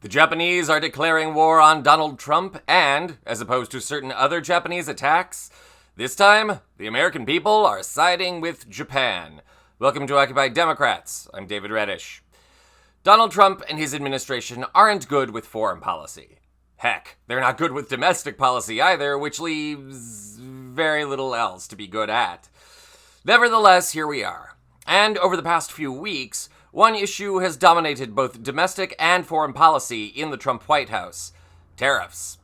The Japanese are declaring war on Donald Trump, and, as opposed to certain other Japanese attacks, this time, the American people are siding with Japan. Welcome to Occupy Democrats. I'm David Reddish. Donald Trump and his administration aren't good with foreign policy. Heck, they're not good with domestic policy either, which leaves very little else to be good at. Nevertheless, here we are. And over the past few weeks, one issue has dominated both domestic and foreign policy in the Trump White House: tariffs.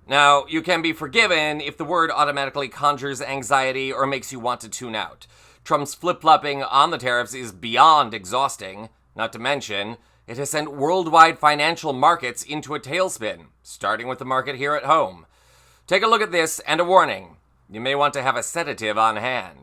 Now, you can be forgiven if the word automatically conjures anxiety or makes you want to tune out. Trump's flip-flopping on the tariffs is beyond exhausting, not to mention, it has sent worldwide financial markets into a tailspin, starting with the market here at home. Take a look at this, and a warning: you may want to have a sedative on hand.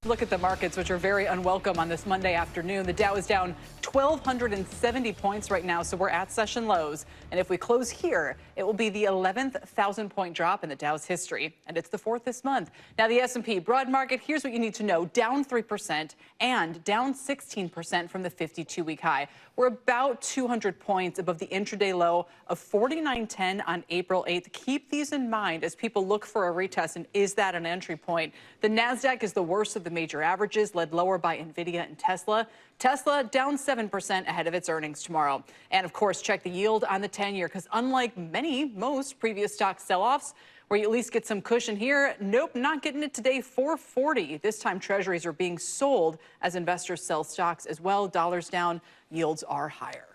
Look at the markets, which are very unwelcome on this Monday afternoon. The Dow is down 1,270 points right now, so we're at session lows. And if we close here, it will be the 11th 1,000-point drop in the Dow's history. And it's the fourth this month. Now, the S&P broad market, here's what you need to know: down 3% and down 16% from the 52-week high. We're about 200 points above the intraday low of 49.10 on April 8th. Keep these in mind as people look for a retest, and is that an entry point? The NASDAQ is the worst of the major averages, led lower by NVIDIA and Tesla. Tesla down 7% ahead of its earnings tomorrow. And of course, check the yield on the 10-year, because unlike most previous stock sell-offs, where you at least get some cushion here, nope, not getting it today. 440. This time treasuries are being sold as investors sell stocks as well. Dollars down, yields are higher.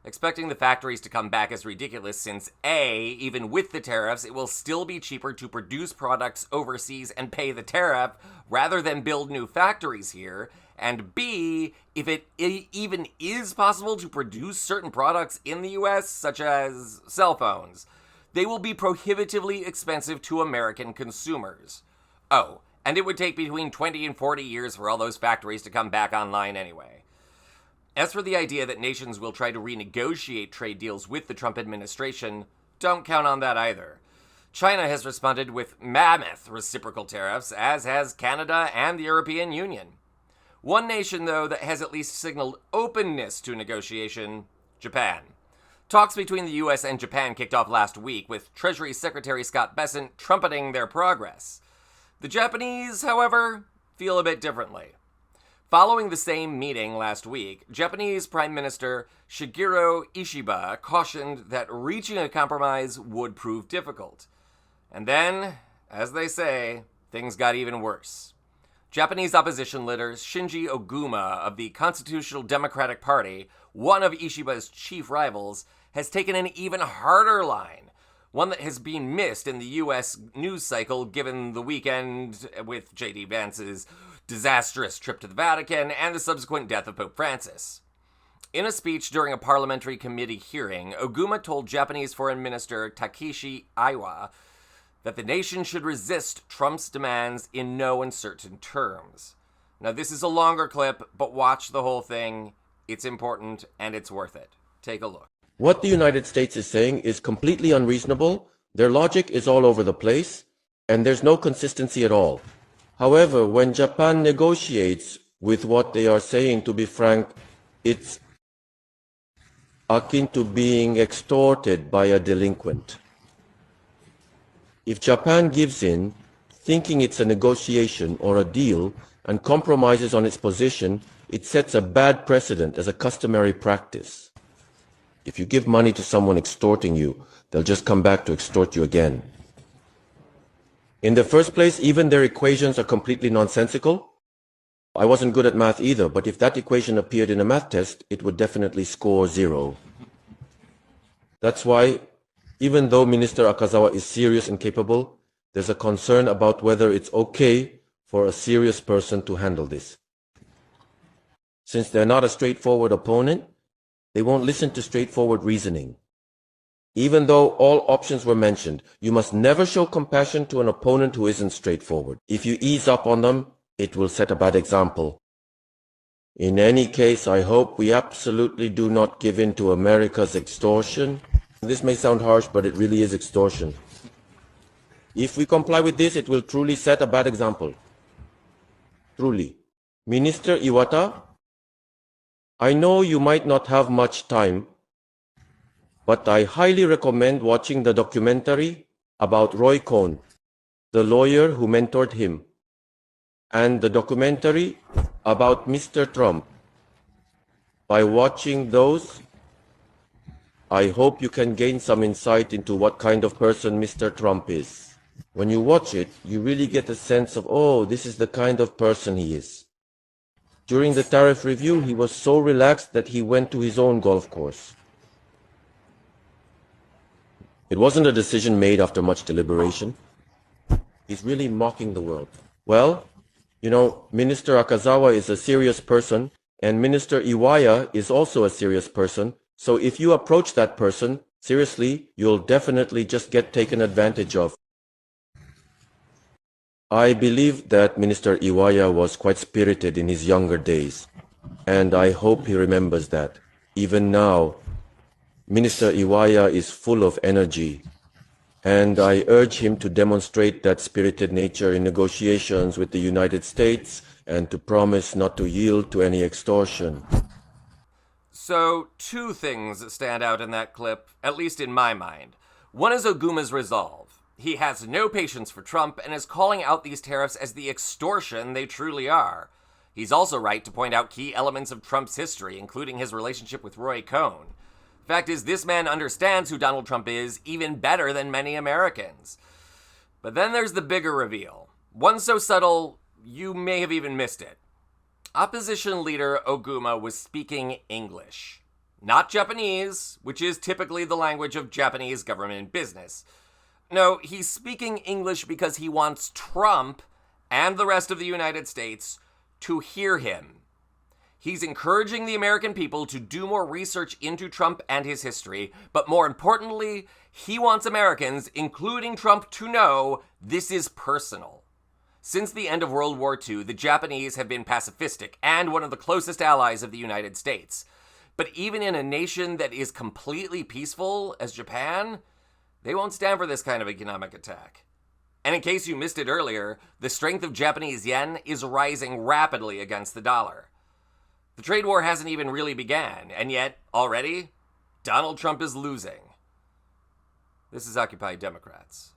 Expecting the factories to come back is ridiculous since A, even with the tariffs, it will still be cheaper to produce products overseas and pay the tariff rather than build new factories here, and B, if it even is possible to produce certain products in the US, such as cell phones, they will be prohibitively expensive to American consumers. Oh, and it would take between 20 and 40 years for all those factories to come back online anyway. As for the idea that nations will try to renegotiate trade deals with the Trump administration, don't count on that either. China has responded with mammoth reciprocal tariffs, as has Canada and the European Union. One nation, though, that has at least signaled openness to negotiation: Japan. Talks between the U.S. and Japan kicked off last week, with Treasury Secretary Scott Bessent trumpeting their progress. The Japanese, however, feel a bit differently. Following the same meeting last week, Japanese Prime Minister Shigeru Ishiba cautioned that reaching a compromise would prove difficult. And then, as they say, things got even worse. Japanese opposition leader Shinji Oguma of the Constitutional Democratic Party, one of Ishiba's chief rivals, has taken an even harder line, one that has been missed in the U.S. news cycle given the weekend with J.D. Vance's disastrous trip to the Vatican and the subsequent death of Pope Francis. In a speech during a parliamentary committee hearing, Oguma told Japanese Foreign Minister Takeshi Aiwa that the nation should resist Trump's demands in no uncertain terms. Now, this is a longer clip, but watch the whole thing. It's important, and it's worth it. Take a look. What the United States is saying is completely unreasonable. Their logic is all over the place, and there's no consistency at all. However, when Japan negotiates with what they are saying, to be frank, it's akin to being extorted by a delinquent. If Japan gives in, thinking it's a negotiation or a deal, and compromises on its position, it sets a bad precedent as a customary practice. If you give money to someone extorting you, they'll just come back to extort you again. In the first place, even their equations are completely nonsensical. I wasn't good at math either, but if that equation appeared in a math test, it would definitely score 0. That's why, even though Minister Akazawa is serious and capable, there's a concern about whether it's okay for a serious person to handle this. Since they're not a straightforward opponent, they won't listen to straightforward reasoning. Even though all options were mentioned, you must never show compassion to an opponent who isn't straightforward. If you ease up on them, it will set a bad example. In any case, I hope we absolutely do not give in to America's extortion. This may sound harsh, but it really is extortion. If we comply with this, it will truly set a bad example. Truly. Minister Iwata, I know you might not have much time, But I highly recommend watching the documentary about Roy Cohn, the lawyer who mentored him, and the documentary about Mr. Trump. By watching those, I hope you can gain some insight into what kind of person Mr. Trump is. When you watch it, you really get a sense of, oh, this is the kind of person he is. During the tariff review, he was so relaxed that he went to his own golf course. It wasn't a decision made after much deliberation. He's really mocking the world. Well, you know, Minister Akazawa is a serious person, and Minister Iwaya is also a serious person. So if you approach that person seriously, you'll definitely just get taken advantage of. I believe that Minister Iwaya was quite spirited in his younger days, and I hope he remembers that. Even now, Minister Iwaya is full of energy, and I urge him to demonstrate that spirited nature in negotiations with the United States and to promise not to yield to any extortion. So, two things stand out in that clip, at least in my mind. One is Oguma's resolve. He has no patience for Trump and is calling out these tariffs as the extortion they truly are. He's also right to point out key elements of Trump's history, including his relationship with Roy Cohn. Fact is, this man understands who Donald Trump is even better than many Americans. But then there's the bigger reveal. One so subtle, you may have even missed it. Opposition leader Oguma was speaking English, not Japanese, which is typically the language of Japanese government business. No, he's speaking English because he wants Trump and the rest of the United States to hear him. He's encouraging the American people to do more research into Trump and his history, but more importantly, he wants Americans, including Trump, to know this is personal. Since the end of World War II, the Japanese have been pacifistic and one of the closest allies of the United States. But even in a nation that is completely peaceful, as Japan, they won't stand for this kind of economic attack. And in case you missed it earlier, the strength of Japanese yen is rising rapidly against the dollar. The trade war hasn't even really began, and yet, already, Donald Trump is losing. This is Occupy Democrats.